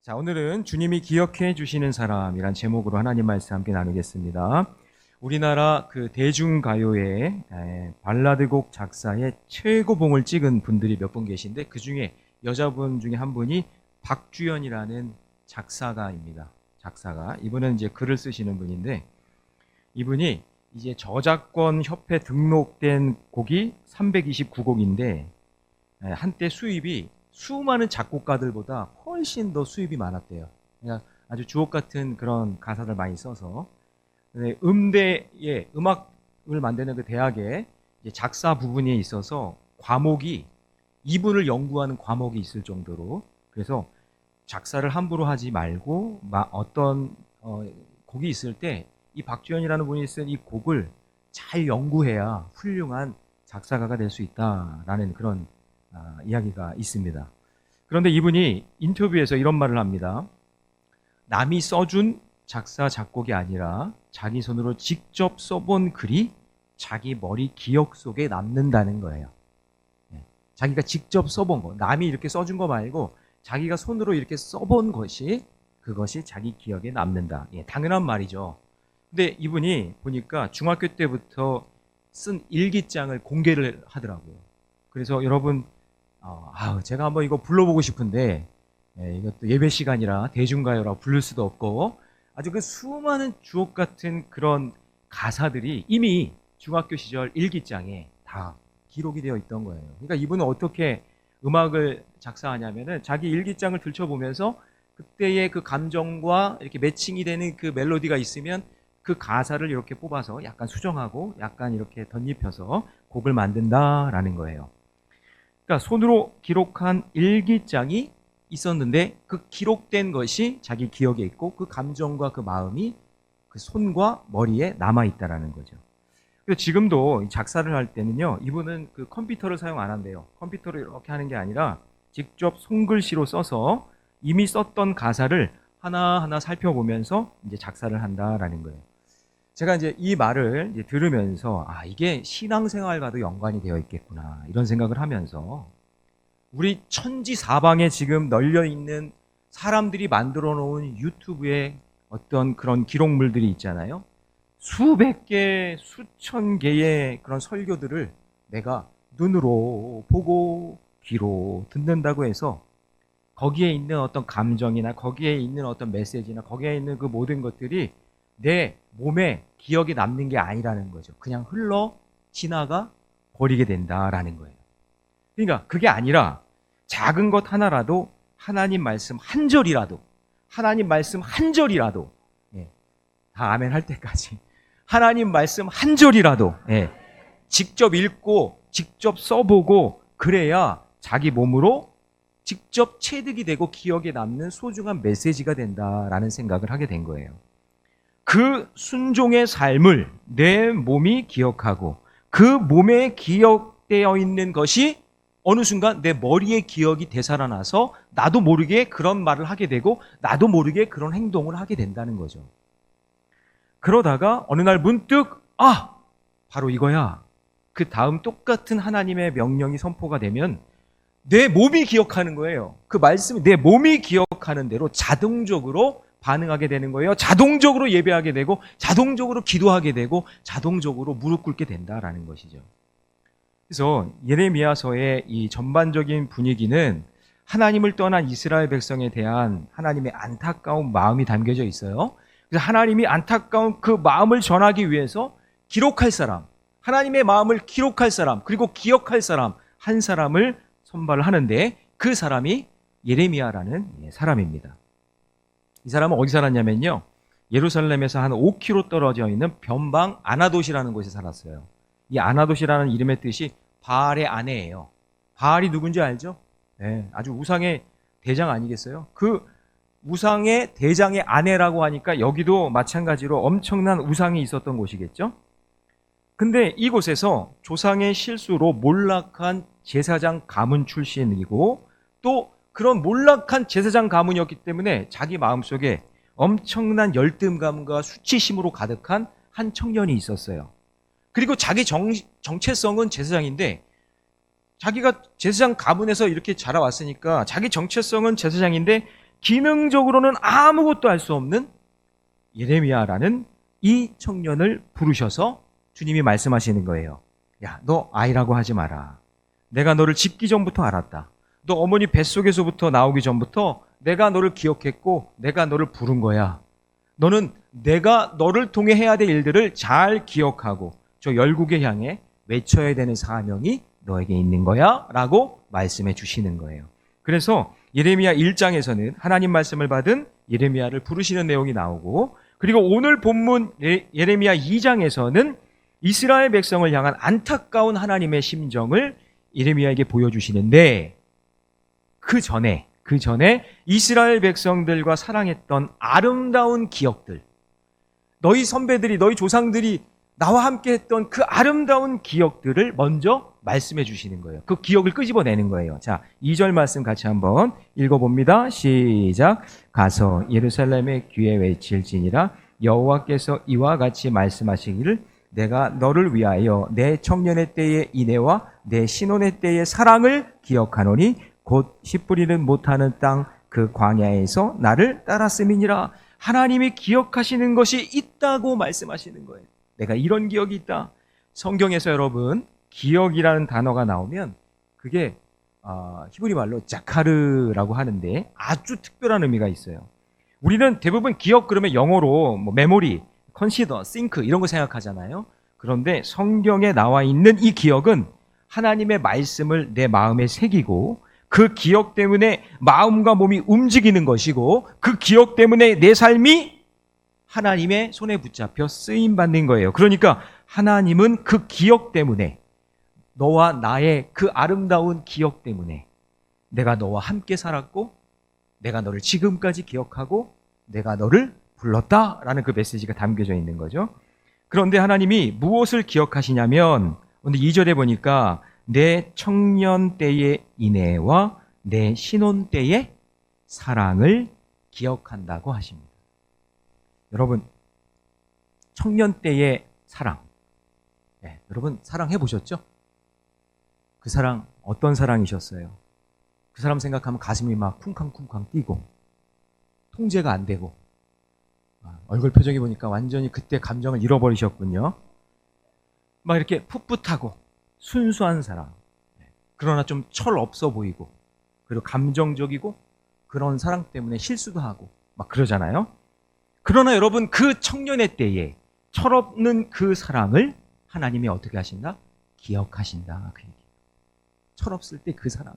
자, 오늘은 주님이 기억해 주시는 사람이란 제목으로 하나님 말씀 함께 나누겠습니다. 우리나라 그 대중가요의 발라드곡 작사에 최고봉을 찍은 분들이 몇 분 계신데 그 중에 여자분 중에 한 분이 박주연이라는 작사가입니다. 작사가. 이분은 이제 글을 쓰시는 분인데 이분이 이제 저작권 협회 등록된 곡이 329곡인데 한때 수입이 수많은 작곡가들보다 훨씬 더 수입이 많았대요. 그러니까 아주 주옥 같은 그런 가사를 많이 써서 음대에 음악을 만드는 그 대학에 작사 부분에 있어서 과목이 이분을 연구하는 과목이 있을 정도로, 그래서 작사를 함부로 하지 말고 어떤 곡이 있을 때 이 박주연이라는 분이 쓴 이 곡을 잘 연구해야 훌륭한 작사가가 될 수 있다라는 그런 이야기가 있습니다. 그런데 이분이 인터뷰에서 이런 말을 합니다. 남이 써준 작사 작곡이 아니라 자기 손으로 직접 써본 글이 자기 머리 기억 속에 남는다는 거예요. 자기가 직접 써본 거, 남이 이렇게 써준 거 말고 자기가 손으로 이렇게 써본 것이, 그것이 자기 기억에 남는다. 당연한 말이죠. 근데 이분이 보니까 중학교 때부터 쓴 일기장을 공개를 하더라고요. 그래서 여러분, 제가 한번 이거 불러보고 싶은데 이것도 예배 시간이라 대중가요라 부를 수도 없고 아주 그 수많은 주옥 같은 그런 가사들이 이미 중학교 시절 일기장에 다 기록이 되어 있던 거예요. 그러니까 이분은 어떻게 음악을 작사하냐면은 자기 일기장을 들춰보면서 그때의 그 감정과 이렇게 매칭이 되는 그 멜로디가 있으면 그 가사를 이렇게 뽑아서 약간 수정하고 약간 이렇게 덧입혀서 곡을 만든다라는 거예요. 그러니까 손으로 기록한 일기장이 있었는데 그 기록된 것이 자기 기억에 있고 그 감정과 그 마음이 그 손과 머리에 남아있다라는 거죠. 그래서 지금도 작사를 할 때는요, 이분은 그 컴퓨터를 사용 안 한대요. 컴퓨터로 이렇게 하는 게 아니라 직접 손글씨로 써서 이미 썼던 가사를 하나하나 살펴보면서 이제 작사를 한다라는 거예요. 제가 이제 이 말을 이제 들으면서 이게 신앙생활과도 연관이 되어 있겠구나 이런 생각을 하면서 우리 천지사방에 지금 널려 있는 사람들이 만들어 놓은 유튜브에 어떤 그런 기록물들이 있잖아요. 수백 개, 수천 개의 그런 설교들을 내가 눈으로 보고 귀로 듣는다고 해서 거기에 있는 어떤 감정이나 거기에 있는 어떤 메시지나 거기에 있는 그 모든 것들이 내 몸에 기억에 남는 게 아니라는 거죠. 그냥 흘러 지나가 버리게 된다라는 거예요. 그러니까 그게 아니라 작은 것 하나라도 하나님 말씀 한 절이라도, 하나님 말씀 한 절이라도, 다 아멘 할 때까지 하나님 말씀 한 절이라도 직접 읽고 직접 써보고 그래야 자기 몸으로 직접 체득이 되고 기억에 남는 소중한 메시지가 된다라는 생각을 하게 된 거예요. 그 순종의 삶을 내 몸이 기억하고 그 몸에 기억되어 있는 것이 어느 순간 내 머리에 기억이 되살아나서 나도 모르게 그런 말을 하게 되고 나도 모르게 그런 행동을 하게 된다는 거죠. 그러다가 어느 날 문득 바로 이거야. 그 다음 똑같은 하나님의 명령이 선포가 되면 내 몸이 기억하는 거예요. 그 말씀이 내 몸이 기억하는 대로 자동적으로 반응하게 되는 거예요. 자동적으로 예배하게 되고 자동적으로 기도하게 되고 자동적으로 무릎 꿇게 된다라는 것이죠. 그래서 예레미야서의 이 전반적인 분위기는 하나님을 떠난 이스라엘 백성에 대한 하나님의 안타까운 마음이 담겨져 있어요. 그래서 하나님이 안타까운 그 마음을 전하기 위해서 기록할 사람, 하나님의 마음을 기록할 사람, 그리고 기억할 사람 한 사람을 선발을 하는데 그 사람이 예레미야라는 사람입니다. 이 사람은 어디 살았냐면요, 예루살렘에서 한 5km 떨어져 있는 변방 아나돗이라는 곳에 살았어요. 이 아나돗이라는 이름의 뜻이 바알의 아내예요. 바알이 누군지 알죠? 아주 우상의 대장 아니겠어요? 그 우상의 대장의 아내라고 하니까 여기도 마찬가지로 엄청난 우상이 있었던 곳이겠죠? 근데 이곳에서 조상의 실수로 몰락한 제사장 가문 출신이고 또 그런 몰락한 제사장 가문이었기 때문에 자기 마음속에 엄청난 열등감과 수치심으로 가득한 한 청년이 있었어요. 그리고 자기 정체성은 제사장인데 자기가 제사장 가문에서 이렇게 자라왔으니까 자기 정체성은 제사장인데 기능적으로는 아무것도 할 수 없는 예레미야라는 이 청년을 부르셔서 주님이 말씀하시는 거예요. 야, 너 아이라고 하지 마라. 내가 너를 짓기 전부터 알았다. 너 어머니 뱃속에서부터 나오기 전부터 내가 너를 기억했고 내가 너를 부른 거야. 너는 내가 너를 통해 해야 될 일들을 잘 기억하고 저 열국에 향해 외쳐야 되는 사명이 너에게 있는 거야 라고 말씀해 주시는 거예요. 그래서 예레미야 1장에서는 하나님 말씀을 받은 예레미야를 부르시는 내용이 나오고, 그리고 오늘 본문 예레미야 2장에서는 이스라엘 백성을 향한 안타까운 하나님의 심정을 예레미야에게 보여주시는데, 그 전에 이스라엘 백성들과 사랑했던 아름다운 기억들, 너희 선배들이, 너희 조상들이 나와 함께 했던 그 아름다운 기억들을 먼저 말씀해 주시는 거예요. 그 기억을 끄집어내는 거예요. 자, 2절 말씀 같이 한번 읽어봅니다. 시작. 가서 예루살렘의 귀에 외칠지니라. 여호와께서 이와 같이 말씀하시기를 내가 너를 위하여 내 청년의 때의 인애와 내 신혼의 때의 사랑을 기억하노니 곧 씨 뿌리는 못하는 땅 그 광야에서 나를 따랐음이니라. 하나님이 기억하시는 것이 있다고 말씀하시는 거예요. 내가 이런 기억이 있다. 성경에서 여러분 기억이라는 단어가 나오면 그게 히브리 말로 자카르라고 하는데 아주 특별한 의미가 있어요. 우리는 대부분 기억 그러면 영어로 뭐 메모리, 컨시더, 싱크 이런 거 생각하잖아요. 그런데 성경에 나와 있는 이 기억은 하나님의 말씀을 내 마음에 새기고 그 기억 때문에 마음과 몸이 움직이는 것이고 그 기억 때문에 내 삶이 하나님의 손에 붙잡혀 쓰임받는 거예요. 그러니까 하나님은 그 기억 때문에, 너와 나의 그 아름다운 기억 때문에 내가 너와 함께 살았고 내가 너를 지금까지 기억하고 내가 너를 불렀다라는 그 메시지가 담겨져 있는 거죠. 그런데 하나님이 무엇을 기억하시냐면 오늘 2절에 보니까 내 청년 때의 인애와 내 신혼 때의 사랑을 기억한다고 하십니다. 여러분, 청년 때의 사랑, 여러분 사랑해 보셨죠? 그 사랑 어떤 사랑이셨어요? 그 사람 생각하면 가슴이 막 쿵쾅쿵쾅 뛰고 통제가 안 되고, 얼굴 표정이 보니까 완전히 그때 감정을 잃어버리셨군요. 막 이렇게 풋풋하고 순수한 사랑, 그러나 좀 철 없어 보이고 그리고 감정적이고 그런 사랑 때문에 실수도 하고 막 그러잖아요. 그러나 여러분 그 청년의 때에 철없는 그 사랑을 하나님이 어떻게 하신다? 기억하신다. 그 얘기예요. 철없을 때 그 사랑,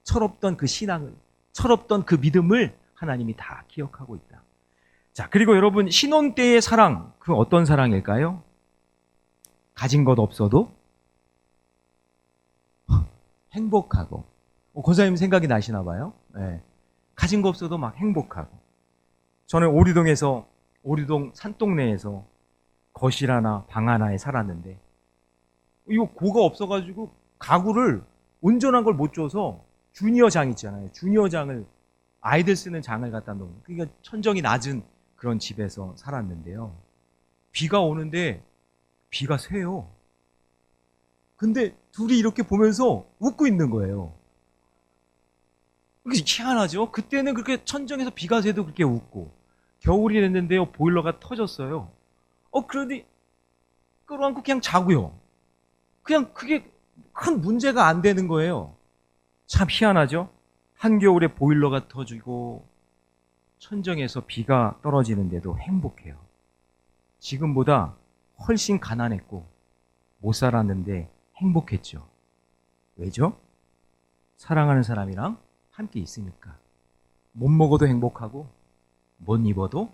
철없던 그 신앙을, 철없던 그 믿음을 하나님이 다 기억하고 있다. 자, 그리고 여러분 신혼 때의 사랑, 그 어떤 사랑일까요? 가진 것 없어도 행복하고, 권사님 생각이 나시나 봐요. 네. 가진 거 없어도 막 행복하고. 저는 오리동 산동네에서 거실 하나, 방 하나에 살았는데, 이거 고가 없어가지고 가구를 온전한 걸 못 줘서 주니어 장 있잖아요. 주니어 장을, 아이들 쓰는 장을 갖다 놓은, 그러니까 천정이 낮은 그런 집에서 살았는데요. 비가 오는데 비가 새요. 근데 둘이 이렇게 보면서 웃고 있는 거예요. 그게 희한하죠? 그때는 그렇게 천정에서 비가 새도 그렇게 웃고, 겨울이 됐는데요, 보일러가 터졌어요. 그러더니 끌어안고 그냥 자고요. 그냥 그게 큰 문제가 안 되는 거예요. 참 희한하죠? 한겨울에 보일러가 터지고 천정에서 비가 떨어지는데도 행복해요. 지금보다 훨씬 가난했고 못 살았는데 행복했죠. 왜죠? 사랑하는 사람이랑 함께 있으니까. 못 먹어도 행복하고 못 입어도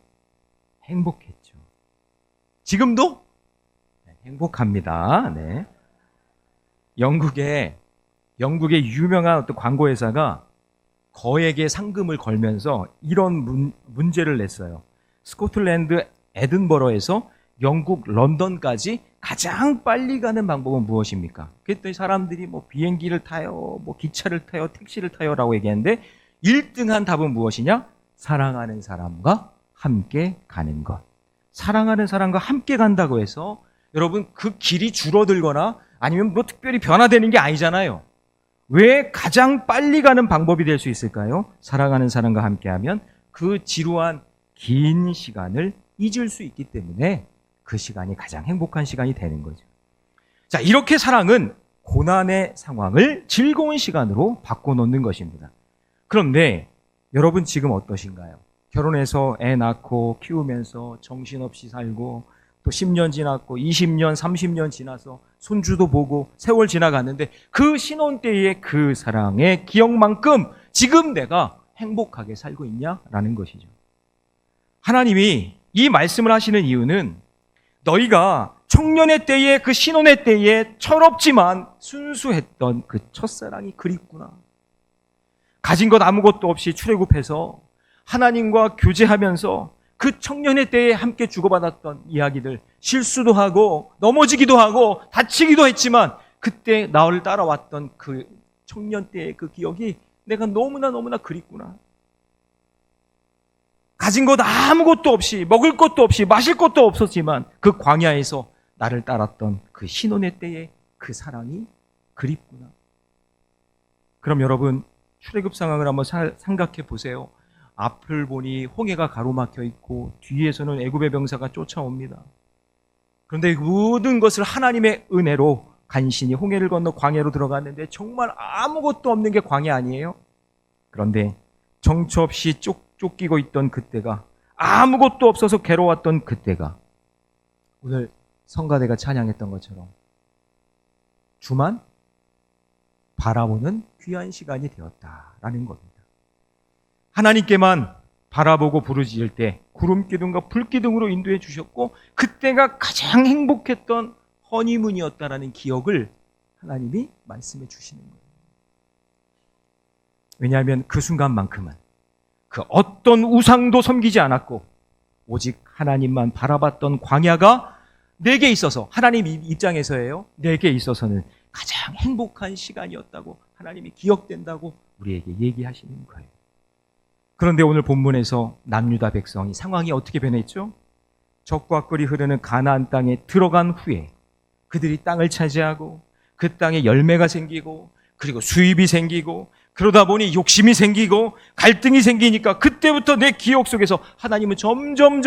행복했죠. 지금도 행복합니다. 네. 영국의 유명한 어떤 광고회사가 거액의 상금을 걸면서 이런 문제를 냈어요. 스코틀랜드 에든버러에서 영국 런던까지 가장 빨리 가는 방법은 무엇입니까? 그랬더니 사람들이 뭐 비행기를 타요, 뭐 기차를 타요, 택시를 타요라고 얘기했는데 1등한 답은 무엇이냐? 사랑하는 사람과 함께 가는 것. 사랑하는 사람과 함께 간다고 해서 여러분 그 길이 줄어들거나 아니면 뭐 특별히 변화되는 게 아니잖아요. 왜 가장 빨리 가는 방법이 될 수 있을까요? 사랑하는 사람과 함께하면 그 지루한 긴 시간을 잊을 수 있기 때문에 그 시간이 가장 행복한 시간이 되는 거죠. 자, 이렇게 사랑은 고난의 상황을 즐거운 시간으로 바꿔놓는 것입니다. 그런데 여러분 지금 어떠신가요? 결혼해서 애 낳고 키우면서 정신없이 살고 또 10년 지났고 20년, 30년 지나서 손주도 보고 세월 지나갔는데 그 신혼 때의 그 사랑의 기억만큼 지금 내가 행복하게 살고 있냐라는 것이죠. 하나님이 이 말씀을 하시는 이유는 너희가 청년의 때에 그 신혼의 때에 철없지만 순수했던 그 첫사랑이 그립구나. 가진 것 아무것도 없이 출애굽해서 하나님과 교제하면서 그 청년의 때에 함께 주고받았던 이야기들, 실수도 하고 넘어지기도 하고 다치기도 했지만 그때 나를 따라왔던 그 청년 때의 그 기억이 내가 너무나 그립구나. 가진 것 아무것도 없이 먹을 것도 없이 마실 것도 없었지만 그 광야에서 나를 따랐던 그 신혼의 때의 그 사랑이 그립구나. 그럼 여러분 출애굽 상황을 한번 생각해 보세요. 앞을 보니 홍해가 가로막혀 있고 뒤에서는 애굽의 병사가 쫓아옵니다. 그런데 모든 것을 하나님의 은혜로 간신히 홍해를 건너 광야로 들어갔는데 정말 아무것도 없는 게 광야 아니에요? 그런데 정처 없이 쫓기고 있던 그때가, 아무것도 없어서 괴로웠던 그때가 오늘 성가대가 찬양했던 것처럼 주만 바라보는 귀한 시간이 되었다라는 겁니다. 하나님께만 바라보고 부르짖을 때 구름기둥과 불기둥으로 인도해 주셨고 그때가 가장 행복했던 허니문이었다라는 기억을 하나님이 말씀해 주시는 거예요. 왜냐하면 그 순간만큼은 그 어떤 우상도 섬기지 않았고 오직 하나님만 바라봤던 광야가 내게 있어서, 하나님 입장에서예요, 내게 있어서는 가장 행복한 시간이었다고 하나님이 기억된다고 우리에게 얘기하시는 거예요. 그런데 오늘 본문에서 남유다 백성이 상황이 어떻게 변했죠? 적과 꿀이 흐르는 가나안 땅에 들어간 후에 그들이 땅을 차지하고 그 땅에 열매가 생기고 그리고 수입이 생기고 그러다 보니 욕심이 생기고 갈등이 생기니까 그때부터 내 기억 속에서 하나님은 점점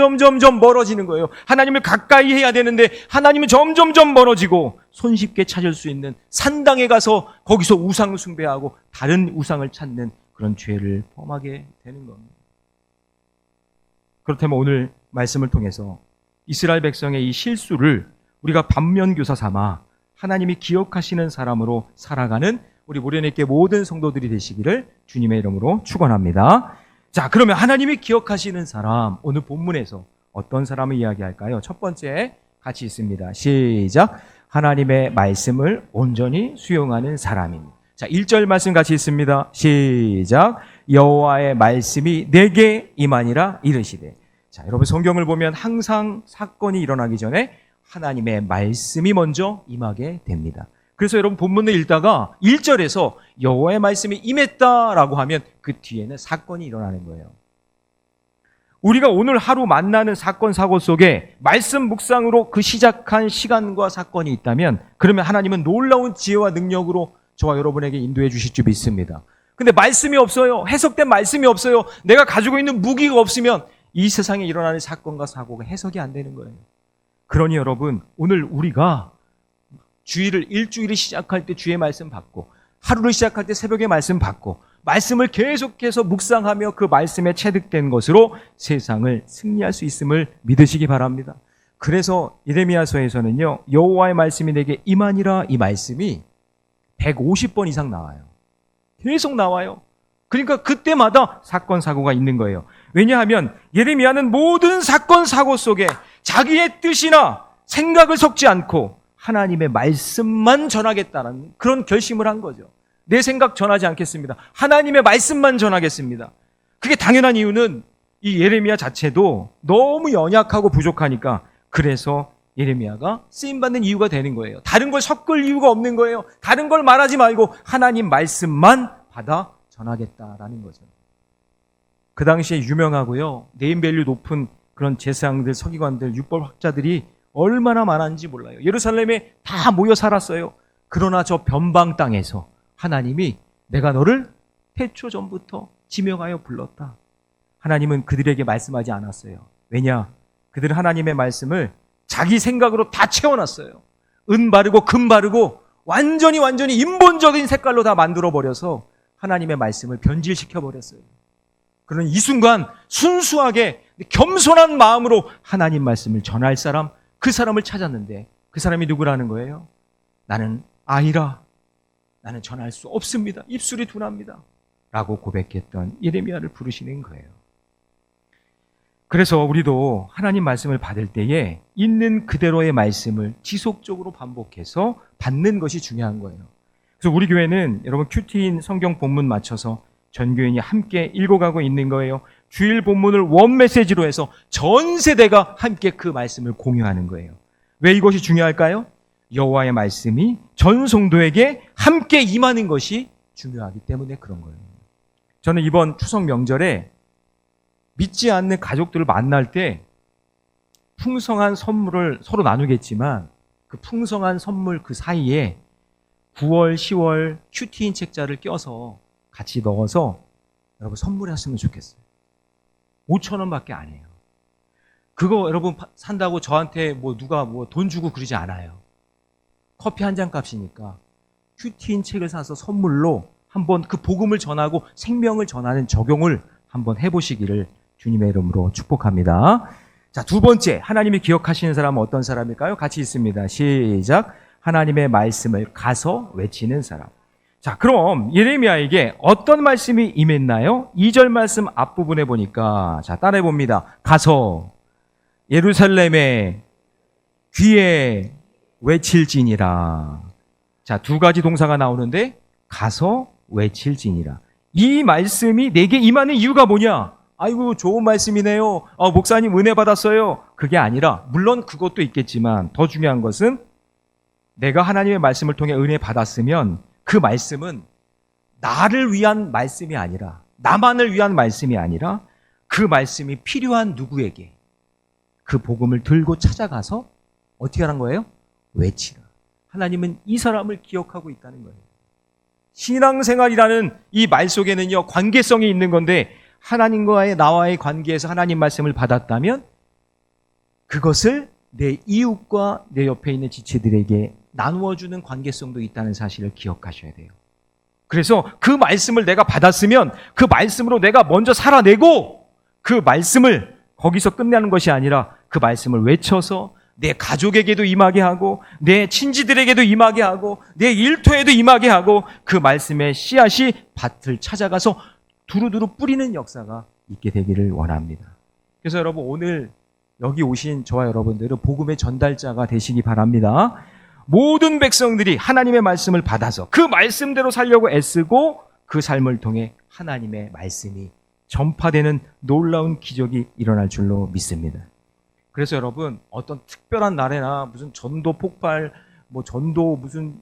멀어지는 거예요. 하나님을 가까이 해야 되는데 하나님은 점점 멀어지고 손쉽게 찾을 수 있는 산당에 가서 거기서 우상 숭배하고 다른 우상을 찾는 그런 죄를 범하게 되는 겁니다. 그렇다면 오늘 말씀을 통해서 이스라엘 백성의 이 실수를 우리가 반면교사 삼아 하나님이 기억하시는 사람으로 살아가는 우리 모래내교 모든 성도들이 되시기를 주님의 이름으로 축원합니다. 자, 그러면 하나님이 기억하시는 사람, 오늘 본문에서 어떤 사람을 이야기할까요? 첫 번째 같이 있습니다. 시작. 하나님의 말씀을 온전히 수용하는 사람입니다. 자, 1절 말씀 같이 있습니다. 시작. 여호와의 말씀이 내게 임하니라 이르시되. 자, 여러분 성경을 보면 항상 사건이 일어나기 전에 하나님의 말씀이 먼저 임하게 됩니다. 그래서 여러분 본문을 읽다가 1절에서 여호와의 말씀이 임했다라고 하면 그 뒤에는 사건이 일어나는 거예요. 우리가 오늘 하루 만나는 사건 사고 속에 말씀 묵상으로 그 시작한 시간과 사건이 있다면 그러면 하나님은 놀라운 지혜와 능력으로 저와 여러분에게 인도해 주실 줄 믿습니다. 근데 말씀이 없어요. 해석된 말씀이 없어요. 내가 가지고 있는 무기가 없으면 이 세상에 일어나는 사건과 사고가 해석이 안 되는 거예요. 그러니 여러분 오늘 우리가 일주일을 시작할 때 주의 말씀 받고 하루를 시작할 때 새벽에 말씀 받고 말씀을 계속해서 묵상하며 그 말씀에 체득된 것으로 세상을 승리할 수 있음을 믿으시기 바랍니다. 그래서 예레미야서에서는요, 여호와의 말씀이 내게 임하니라 이 말씀이 150번 이상 나와요. 계속 나와요. 그러니까 그때마다 사건 사고가 있는 거예요. 왜냐하면 예레미야는 모든 사건 사고 속에 자기의 뜻이나 생각을 섞지 않고 하나님의 말씀만 전하겠다는 그런 결심을 한 거죠. 내 생각 전하지 않겠습니다. 하나님의 말씀만 전하겠습니다. 그게 당연한 이유는 이 예레미야 자체도 너무 연약하고 부족하니까 그래서 예레미야가 쓰임받는 이유가 되는 거예요. 다른 걸 섞을 이유가 없는 거예요. 다른 걸 말하지 말고 하나님 말씀만 받아 전하겠다라는 거죠. 그 당시에 유명하고요, 네임밸류 높은 그런 제사장들, 서기관들, 율법학자들이 얼마나 많았는지 몰라요. 예루살렘에 다 모여 살았어요. 그러나 저 변방 땅에서 하나님이 내가 너를 태초 전부터 지명하여 불렀다. 하나님은 그들에게 말씀하지 않았어요. 왜냐? 그들은 하나님의 말씀을 자기 생각으로 다 채워놨어요. 은 바르고 금 바르고 완전히 인본적인 색깔로 다 만들어버려서 하나님의 말씀을 변질시켜버렸어요. 그런 이 순간 순수하게 겸손한 마음으로 하나님 말씀을 전할 사람, 그 사람을 찾았는데 그 사람이 누구라는 거예요? 나는 아이라. 나는 전할 수 없습니다. 입술이 둔합니다. 라고 고백했던 예레미야를 부르시는 거예요. 그래서 우리도 하나님 말씀을 받을 때에 있는 그대로의 말씀을 지속적으로 반복해서 받는 것이 중요한 거예요. 그래서 우리 교회는 여러분 큐티인 성경 본문 맞춰서 전 교인이 함께 읽어가고 있는 거예요. 주일 본문을 원 메시지로 해서 전 세대가 함께 그 말씀을 공유하는 거예요. 왜 이것이 중요할까요? 여호와의 말씀이 전 성도에게 함께 임하는 것이 중요하기 때문에 그런 거예요. 저는 이번 추석 명절에 믿지 않는 가족들을 만날 때 풍성한 선물을 서로 나누겠지만 그 풍성한 선물 그 사이에 9월, 10월 큐티인 책자를 껴서 같이 넣어서 여러분 선물했으면 좋겠어요. 5,000원밖에 안 해요. 그거 여러분 산다고 저한테 누가 돈 주고 그러지 않아요. 커피 한 잔 값이니까 큐티인 책을 사서 선물로 한번 그 복음을 전하고 생명을 전하는 적용을 한번 해보시기를 주님의 이름으로 축복합니다. 자, 두 번째, 하나님이 기억하시는 사람은 어떤 사람일까요? 같이 있습니다. 시작. 하나님의 말씀을 가서 외치는 사람. 자, 그럼 예레미야에게 어떤 말씀이 임했나요? 2절 말씀 앞부분에 보니까 자, 따라해 봅니다. 가서 예루살렘의 귀에 외칠지니라. 자, 두 가지 동사가 나오는데 가서 외칠지니라. 이 말씀이 내게 임하는 이유가 뭐냐? 아이고 좋은 말씀이네요. 목사님 은혜 받았어요. 그게 아니라 물론 그것도 있겠지만 더 중요한 것은 내가 하나님의 말씀을 통해 은혜 받았으면 그 말씀은 나를 위한 말씀이 아니라 나만을 위한 말씀이 아니라 그 말씀이 필요한 누구에게 그 복음을 들고 찾아가서 어떻게 하는 거예요? 외치라. 하나님은 이 사람을 기억하고 있다는 거예요. 신앙생활이라는 이 말 속에는요 관계성이 있는 건데 하나님과의 나와의 관계에서 하나님 말씀을 받았다면 그것을 내 이웃과 내 옆에 있는 지체들에게 나누어주는 관계성도 있다는 사실을 기억하셔야 돼요. 그래서 그 말씀을 내가 받았으면 그 말씀으로 내가 먼저 살아내고 그 말씀을 거기서 끝내는 것이 아니라 그 말씀을 외쳐서 내 가족에게도 임하게 하고 내 친지들에게도 임하게 하고 내 일터에도 임하게 하고 그 말씀의 씨앗이 밭을 찾아가서 두루두루 뿌리는 역사가 있게 되기를 원합니다. 그래서 여러분 오늘 여기 오신 저와 여러분들은 복음의 전달자가 되시기 바랍니다. 모든 백성들이 하나님의 말씀을 받아서 그 말씀대로 살려고 애쓰고 그 삶을 통해 하나님의 말씀이 전파되는 놀라운 기적이 일어날 줄로 믿습니다. 그래서 여러분 어떤 특별한 날에나 무슨 전도 폭발, 전도 무슨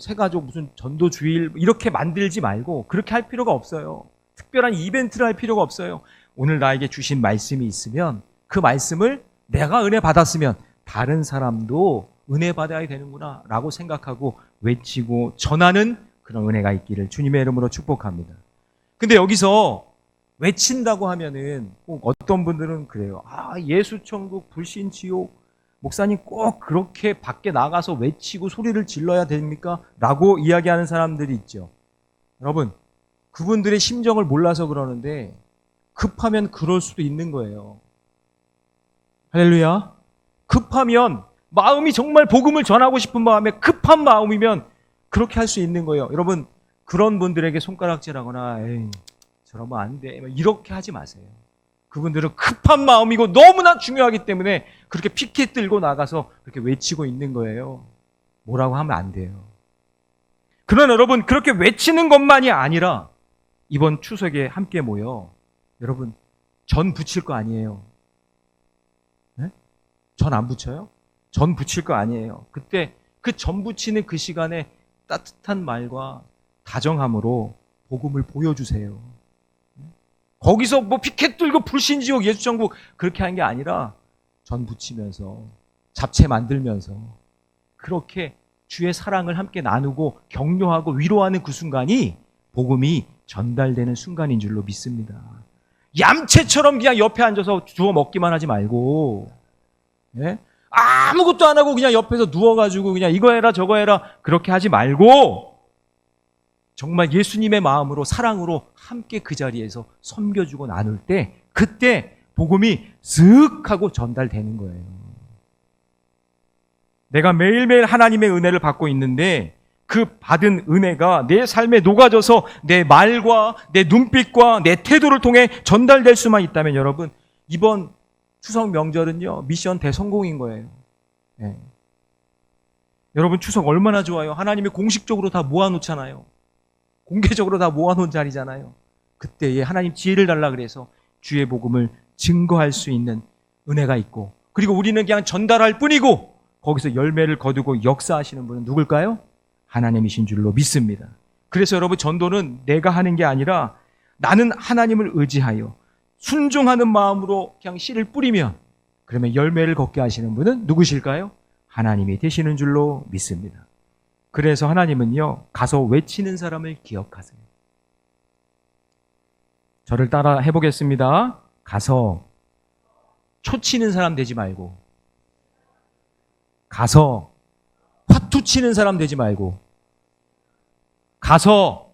새가족 무슨 전도 주일 이렇게 만들지 말고 그렇게 할 필요가 없어요. 특별한 이벤트를 할 필요가 없어요. 오늘 나에게 주신 말씀이 있으면 그 말씀을 내가 은혜 받았으면 다른 사람도 은혜 받아야 되는구나 라고 생각하고 외치고 전하는 그런 은혜가 있기를 주님의 이름으로 축복합니다. 근데 여기서 외친다고 하면은 꼭 어떤 분들은 그래요. 예수천국 불신지옥 목사님 꼭 그렇게 밖에 나가서 외치고 소리를 질러야 됩니까? 라고 이야기하는 사람들이 있죠. 여러분 그분들의 심정을 몰라서 그러는데 급하면 그럴 수도 있는 거예요. 할렐루야. 급하면 마음이 정말 복음을 전하고 싶은 마음에 급한 마음이면 그렇게 할 수 있는 거예요. 여러분 그런 분들에게 손가락질하거나 에이 저러면 안 돼 이렇게 하지 마세요. 그분들은 급한 마음이고 너무나 중요하기 때문에 그렇게 피켓 들고 나가서 그렇게 외치고 있는 거예요. 뭐라고 하면 안 돼요. 그러나 여러분 그렇게 외치는 것만이 아니라 이번 추석에 함께 모여 여러분 전 부칠 거 아니에요. 네? 전 안 부쳐요? 전 부칠 거 아니에요. 그때 그 전 부치는 그 시간에 따뜻한 말과 다정함으로 복음을 보여주세요. 거기서 피켓 들고 불신지옥 예수천국 그렇게 하는 게 아니라 전 부치면서 잡채 만들면서 그렇게 주의 사랑을 함께 나누고 격려하고 위로하는 그 순간이 복음이 전달되는 순간인 줄로 믿습니다. 얌체처럼 그냥 옆에 앉아서 주워 먹기만 하지 말고, 예? 아무것도 안 하고 그냥 옆에서 누워가지고 그냥 이거 해라 저거 해라 그렇게 하지 말고, 정말 예수님의 마음으로 사랑으로 함께 그 자리에서 섬겨주고 나눌 때, 그때 복음이 슥 하고 전달되는 거예요. 내가 매일매일 하나님의 은혜를 받고 있는데 그 받은 은혜가 내 삶에 녹아져서 내 말과 내 눈빛과 내 태도를 통해 전달될 수만 있다면 여러분, 이번 추석 명절은요, 미션 대성공인 거예요. 네. 여러분, 추석 얼마나 좋아요. 하나님이 공식적으로 다 모아놓잖아요. 공개적으로 다 모아놓은 자리잖아요. 그때에 하나님 지혜를 달라 그래서 주의 복음을 증거할 수 있는 은혜가 있고, 그리고 우리는 그냥 전달할 뿐이고 거기서 열매를 거두고 역사하시는 분은 누굴까요? 하나님이신 줄로 믿습니다. 그래서 여러분, 전도는 내가 하는 게 아니라 나는 하나님을 의지하여 순종하는 마음으로 그냥 씨를 뿌리면, 그러면 열매를 걷게 하시는 분은 누구실까요? 하나님이 되시는 줄로 믿습니다. 그래서 하나님은요, 가서 외치는 사람을 기억하세요. 저를 따라 해보겠습니다. 가서 초치는 사람 되지 말고, 가서 화투 치는 사람 되지 말고, 가서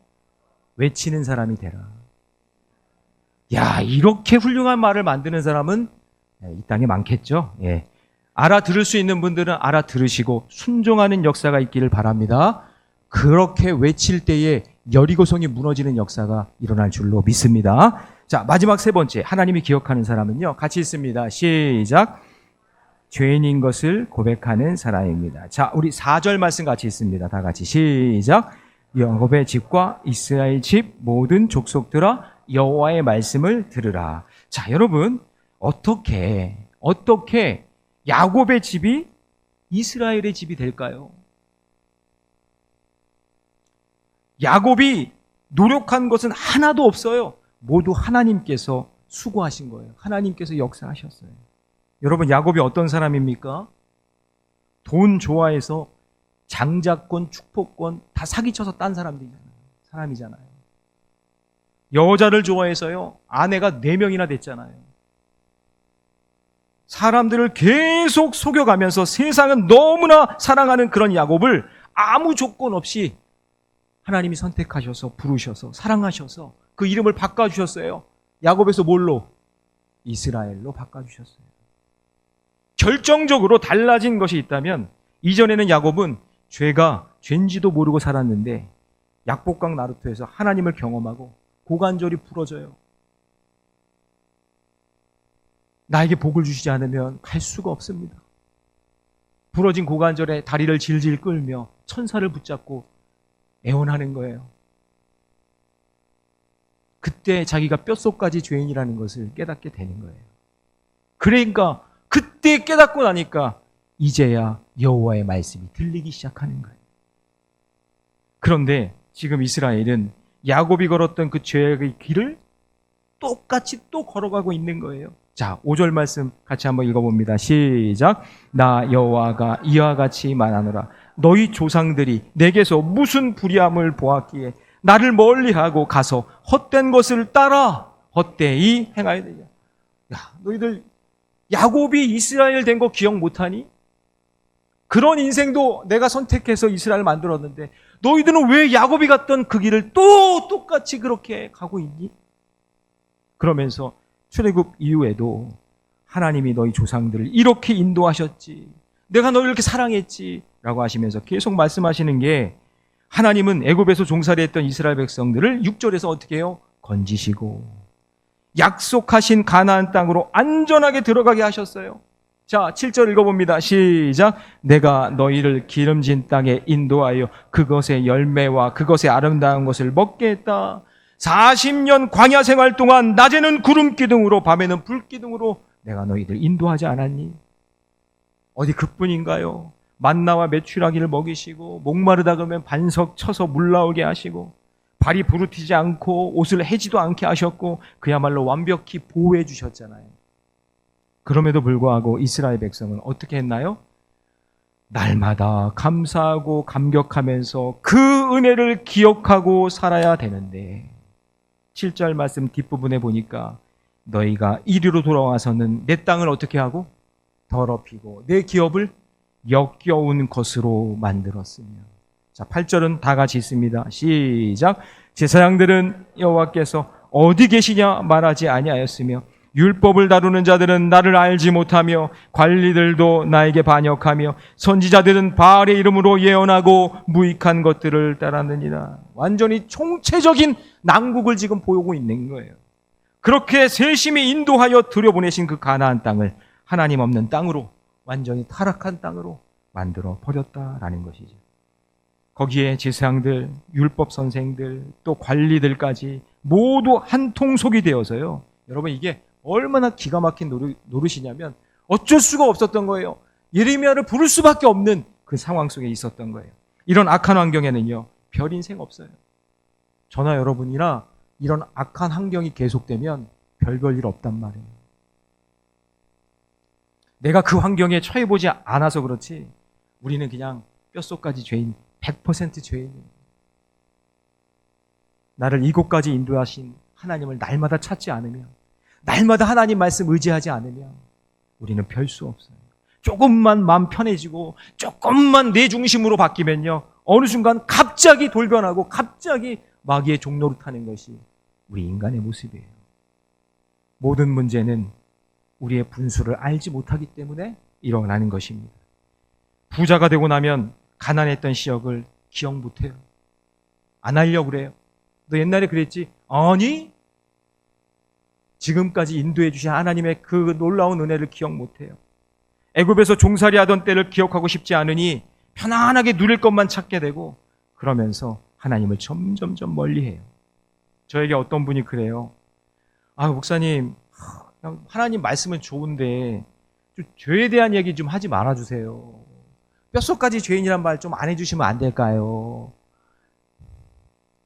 외치는 사람이 되라. 야, 이렇게 훌륭한 말을 만드는 사람은 이 땅에 많겠죠. 예. 알아들을 수 있는 분들은 알아들으시고 순종하는 역사가 있기를 바랍니다. 그렇게 외칠 때에 여리고성이 무너지는 역사가 일어날 줄로 믿습니다. 자, 마지막 세 번째, 하나님이 기억하는 사람은요, 같이 있습니다. 시작. 죄인인 것을 고백하는 사람입니다. 자, 우리 4절 말씀 같이 있습니다. 다 같이 시작. 야곱의 집과 이스라엘 집 모든 족속들아 여호와의 말씀을 들으라. 자, 여러분, 어떻게 야곱의 집이 이스라엘의 집이 될까요? 야곱이 노력한 것은 하나도 없어요. 모두 하나님께서 수고하신 거예요. 하나님께서 역사하셨어요. 여러분, 야곱이 어떤 사람입니까? 돈 좋아해서 장자권, 축복권 다 사기쳐서 딴 사람이잖아요. 여자를 좋아해서요, 아내가 4명이나 됐잖아요. 사람들을 계속 속여가면서 세상은 너무나 사랑하는 그런 야곱을 아무 조건 없이 하나님이 선택하셔서 부르셔서 사랑하셔서 그 이름을 바꿔주셨어요. 야곱에서 뭘로? 이스라엘로 바꿔주셨어요. 결정적으로 달라진 것이 있다면, 이전에는 야곱은 죄인지도 모르고 살았는데 약복강 나루토에서 하나님을 경험하고 고관절이 부러져요. 나에게 복을 주시지 않으면 갈 수가 없습니다. 부러진 고관절에 다리를 질질 끌며 천사를 붙잡고 애원하는 거예요. 그때 자기가 뼛속까지 죄인이라는 것을 깨닫게 되는 거예요. 그러니까 그때 깨닫고 나니까 이제야 여호와의 말씀이 들리기 시작하는 거예요. 그런데 지금 이스라엘은 야곱이 걸었던 그 죄의 길을 똑같이 또 걸어가고 있는 거예요. 자, 5절 말씀 같이 한번 읽어봅니다. 시작. 나 여호와가 이와 같이 말하노라. 너희 조상들이 내게서 무슨 불의함을 보았기에 나를 멀리하고 가서 헛된 것을 따라 헛되이 행하야 되냐. 야, 너희들 야곱이 이스라엘 된 거 기억 못하니? 그런 인생도 내가 선택해서 이스라엘 만들었는데 너희들은 왜 야곱이 갔던 그 길을 또 똑같이 그렇게 가고 있니? 그러면서 출애굽 이후에도 하나님이 너희 조상들을 이렇게 인도하셨지, 내가 너를 이렇게 사랑했지 라고 하시면서 계속 말씀하시는 게, 하나님은 애굽에서 종살이했던 이스라엘 백성들을 6절에서 어떻게 해요? 건지시고 약속하신 가나안 땅으로 안전하게 들어가게 하셨어요. 자, 7절 읽어봅니다. 시작. 내가 너희를 기름진 땅에 인도하여 그것의 열매와 그것의 아름다운 것을 먹게 했다. 40년 광야 생활 동안 낮에는 구름 기둥으로 밤에는 불 기둥으로 내가 너희들 인도하지 않았니? 어디 그뿐인가요? 만나와 메추라기를 먹이시고 목마르다 그러면 반석 쳐서 물 나오게 하시고 발이 부르티지 않고 옷을 해지도 않게 하셨고 그야말로 완벽히 보호해 주셨잖아요. 그럼에도 불구하고 이스라엘 백성은 어떻게 했나요? 날마다 감사하고 감격하면서 그 은혜를 기억하고 살아야 되는데 7절 말씀 뒷부분에 보니까 너희가 이리로 돌아와서는 내 땅을 어떻게 하고 더럽히고 내 기업을 역겨운 것으로 만들었으며. 자, 8절은 다 같이 있습니다. 시작. 제사장들은 여호와께서 어디 계시냐 말하지 아니하였으며 율법을 다루는 자들은 나를 알지 못하며 관리들도 나에게 반역하며 선지자들은 바알의 이름으로 예언하고 무익한 것들을 따랐느니라. 완전히 총체적인 난국을 지금 보이고 있는 거예요. 그렇게 세심히 인도하여 들여보내신 그 가나안 땅을 하나님 없는 땅으로, 완전히 타락한 땅으로 만들어 버렸다라는 것이죠. 거기에 제사장들, 율법 선생들, 또 관리들까지 모두 한 통속이 되어서요. 여러분, 이게 얼마나 기가 막힌 노릇이냐면 어쩔 수가 없었던 거예요. 예레미야를 부를 수밖에 없는 그 상황 속에 있었던 거예요. 이런 악한 환경에는요, 별 인생 없어요. 저나 여러분이나 이런 악한 환경이 계속되면 별 볼 일 없단 말이에요. 내가 그 환경에 처해보지 않아서 그렇지 우리는 그냥 뼛속까지 죄인, 100% 죄인이에요. 나를 이곳까지 인도하신 하나님을 날마다 찾지 않으면, 날마다 하나님 말씀 의지하지 않으면 우리는 별 수 없어요. 조금만 마음 편해지고 조금만 내 중심으로 바뀌면요, 어느 순간 갑자기 돌변하고 갑자기 마귀의 종로를 타는 것이 우리 인간의 모습이에요. 모든 문제는 우리의 분수를 알지 못하기 때문에 일어나는 것입니다. 부자가 되고 나면 가난했던 시력을 기억 못해요. 안 하려고 그래요. 너 옛날에 그랬지? 아니, 지금까지 인도해 주신 하나님의 그 놀라운 은혜를 기억 못해요. 애굽에서 종살이 하던 때를 기억하고 싶지 않으니 편안하게 누릴 것만 찾게 되고, 그러면서 하나님을 점점점 멀리해요. 저에게 어떤 분이 그래요. 아, 목사님, 하나님 말씀은 좋은데 좀 죄에 대한 얘기 좀 하지 말아주세요. 뼛속까지 죄인이란 말 좀 안 해주시면 안 될까요?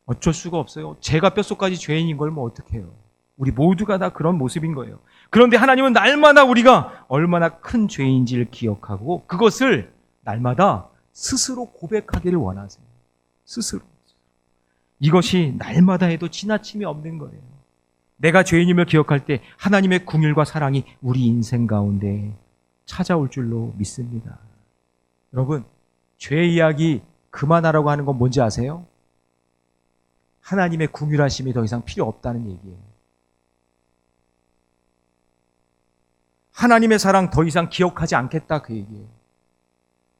어쩔 수가 없어요. 제가 뼛속까지 죄인인 걸 뭐 어떡해요. 우리 모두가 다 그런 모습인 거예요. 그런데 하나님은 날마다 우리가 얼마나 큰 죄인지를 기억하고 그것을 날마다 스스로 고백하기를 원하세요. 스스로. 이것이 날마다 해도 지나침이 없는 거예요. 내가 죄인임을 기억할 때 하나님의 긍휼과 사랑이 우리 인생 가운데 찾아올 줄로 믿습니다. 여러분, 죄 이야기 그만하라고 하는 건 뭔지 아세요? 하나님의 긍휼하심이 더 이상 필요 없다는 얘기예요. 하나님의 사랑 더 이상 기억하지 않겠다, 그 얘기예요.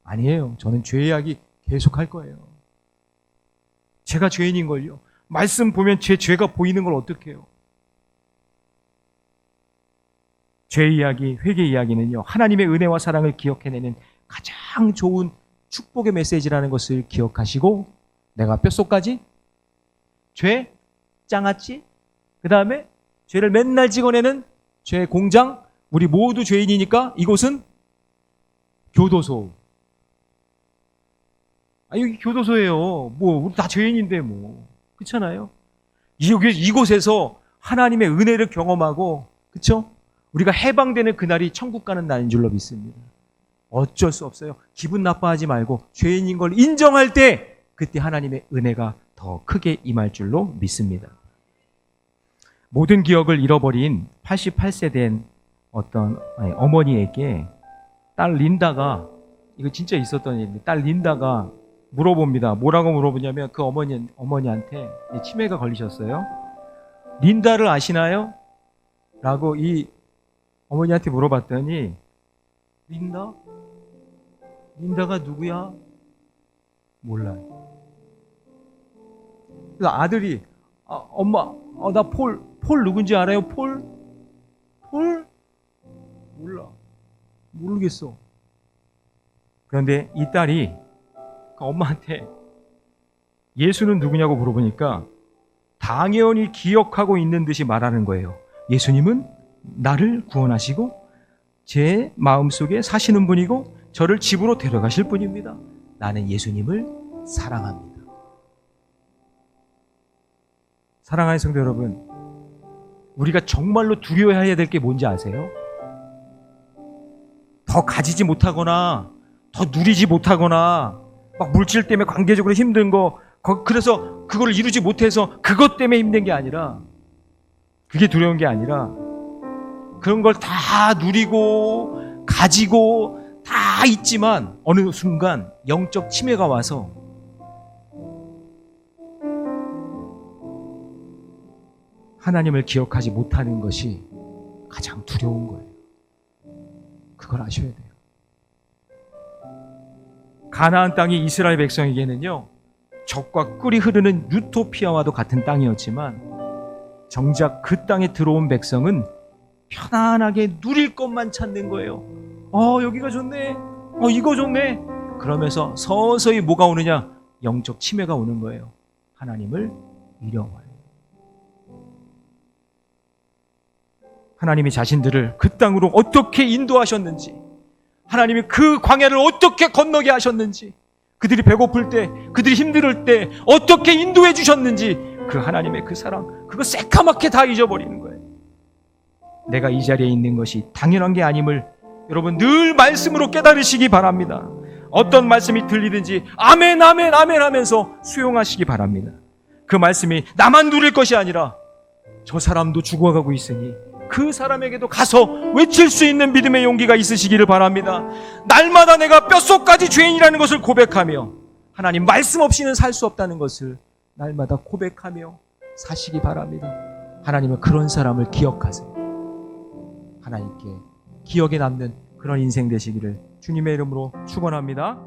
아니에요. 저는 죄 이야기 계속할 거예요. 제가 죄인인걸요. 말씀 보면 제 죄가 보이는 걸 어떡해요. 죄 이야기, 회개 이야기는요, 하나님의 은혜와 사랑을 기억해내는 가장 좋은 축복의 메시지라는 것을 기억하시고, 내가 뼛속까지 죄, 짱아찌, 그 다음에 죄를 맨날 찍어내는 죄 공장, 우리 모두 죄인이니까 이곳은 교도소. 아, 여기 교도소예요. 뭐, 우리 다 죄인인데 뭐. 그렇잖아요? 이곳에서 하나님의 은혜를 경험하고, 그쵸? 우리가 해방되는 그날이 천국 가는 날인 줄로 믿습니다. 어쩔 수 없어요. 기분 나빠하지 말고 죄인인 걸 인정할 때 그때 하나님의 은혜가 더 크게 임할 줄로 믿습니다. 모든 기억을 잃어버린 88세 된 어떤 어머니에게 딸 린다가, 이거 진짜 있었던 일인데, 딸 린다가 물어봅니다. 뭐라고 물어보냐면 그 어머니한테 치매가 걸리셨어요. 린다를 아시나요? 라고 이 어머니한테 물어봤더니, 린다? 린다가 누구야? 몰라요. 그래서 아들이, 엄마, 나 폴 누군지 알아요? 폴? 몰라. 모르겠어. 그런데 이 딸이 그 엄마한테 예수는 누구냐고 물어보니까 당연히 기억하고 있는 듯이 말하는 거예요. 예수님은 나를 구원하시고 제 마음속에 사시는 분이고 저를 집으로 데려가실 분입니다. 나는 예수님을 사랑합니다. 사랑하는 성도 여러분, 우리가 정말로 두려워해야 될 게 뭔지 아세요? 더 가지지 못하거나 더 누리지 못하거나 막 물질 때문에 관계적으로 힘든 거, 그래서 그걸 이루지 못해서 그것 때문에 힘든 게 아니라, 그게 두려운 게 아니라 그런 걸 다 누리고 가지고 다 있지만 어느 순간 영적 치매가 와서 하나님을 기억하지 못하는 것이 가장 두려운 거예요. 그걸 아셔야 돼요. 가나안 땅이 이스라엘 백성에게는요, 젖과 꿀이 흐르는 유토피아와도 같은 땅이었지만 정작 그 땅에 들어온 백성은 편안하게 누릴 것만 찾는 거예요. 여기가 좋네. 이거 좋네. 그러면서 서서히 뭐가 오느냐? 영적 치매가 오는 거예요. 하나님을 잃어버려요. 하나님이 자신들을 그 땅으로 어떻게 인도하셨는지, 하나님이 그 광야를 어떻게 건너게 하셨는지, 그들이 배고플 때, 그들이 힘들 때 어떻게 인도해 주셨는지, 그 하나님의 그 사랑, 그거 새카맣게 다 잊어버리는 거예요. 내가 이 자리에 있는 것이 당연한 게 아님을 여러분 늘 말씀으로 깨달으시기 바랍니다. 어떤 말씀이 들리든지 아멘 아멘 아멘 하면서 수용하시기 바랍니다. 그 말씀이 나만 누릴 것이 아니라 저 사람도 죽어가고 있으니 그 사람에게도 가서 외칠 수 있는 믿음의 용기가 있으시기를 바랍니다. 날마다 내가 뼛속까지 죄인이라는 것을 고백하며 하나님 말씀 없이는 살 수 없다는 것을 날마다 고백하며 사시기 바랍니다. 하나님은 그런 사람을 기억하세요. 하나님께 기억에 남는 그런 인생 되시기를 주님의 이름으로 축원합니다.